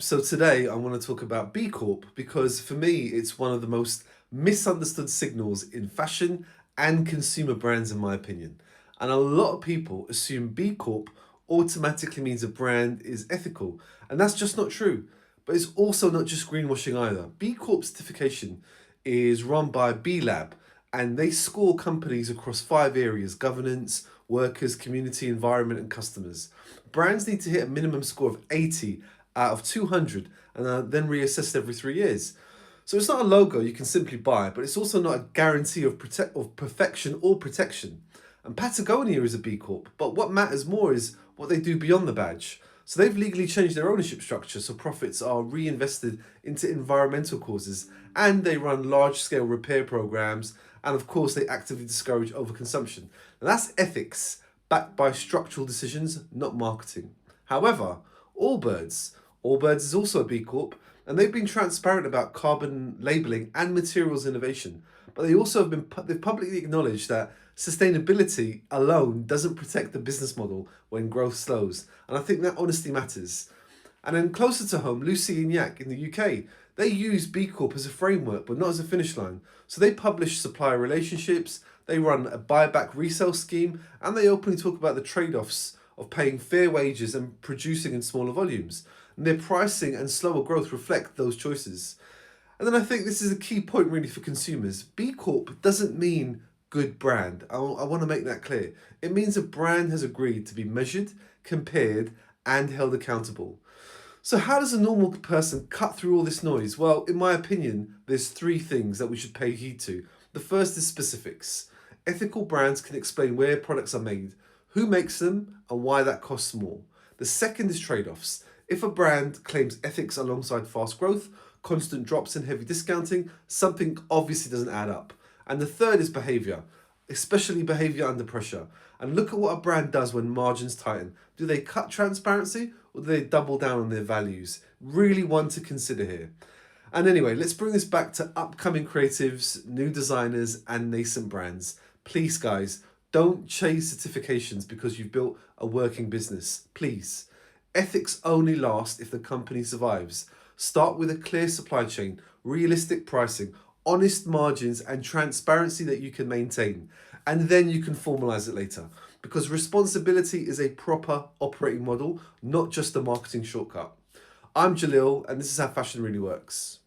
So today I want to talk about B Corp because for me it's one of the most misunderstood signals in fashion and consumer brands in my opinion. And a lot of people assume B Corp automatically means a brand is ethical, and that's just not true. But it's also not just greenwashing either. B Corp certification is run by B Lab, and they score companies across 5 areas: governance, workers, community, environment, and customers. Brands need to hit a minimum score of 80 out of 200 and are then reassessed every 3 years. So it's not a logo you can simply buy, but it's also not a guarantee of perfection or protection. And Patagonia is a B Corp, but what matters more is what they do beyond the badge. So they've legally changed their ownership structure so profits are reinvested into environmental causes, and they run large scale repair programs, and of course they actively discourage overconsumption. Now that's ethics backed by structural decisions, not marketing. However, Allbirds, Allbirds is also a B Corp, and they've been transparent about carbon labeling and materials innovation. But they also they've publicly acknowledged that sustainability alone doesn't protect the business model when growth slows. And I think that honesty matters. And then closer to home, Lucy and Yak in the UK, they use B Corp as a framework, but not as a finish line. So they publish supplier relationships, they run a buyback resale scheme, and they openly talk about the trade-offs of paying fair wages and producing in smaller volumes. And their pricing and slower growth reflect those choices. And then I think this is a key point really for consumers. B Corp doesn't mean good brand. I want to make that clear. It means a brand has agreed to be measured, compared, and held accountable. So how does a normal person cut through all this noise? Well, in my opinion, there's 3 things that we should pay heed to. The first is specifics. Ethical brands can explain where products are made, who makes them, and why that costs more. The second is trade-offs. If a brand claims ethics alongside fast growth, constant drops and heavy discounting, something obviously doesn't add up. And the third is behavior, especially behavior under pressure. And look at what a brand does when margins tighten. Do they cut transparency or do they double down on their values? Really one to consider here. And anyway, let's bring this back to upcoming creatives, new designers, and nascent brands. Please, guys, don't chase certifications because you've built a working business. Please. Ethics only last if the company survives. Start with a clear supply chain, realistic pricing, honest margins, and transparency that you can maintain. And then you can formalize it later. Because responsibility is a proper operating model, not just a marketing shortcut. I'm Jalil, and this is how fashion really works.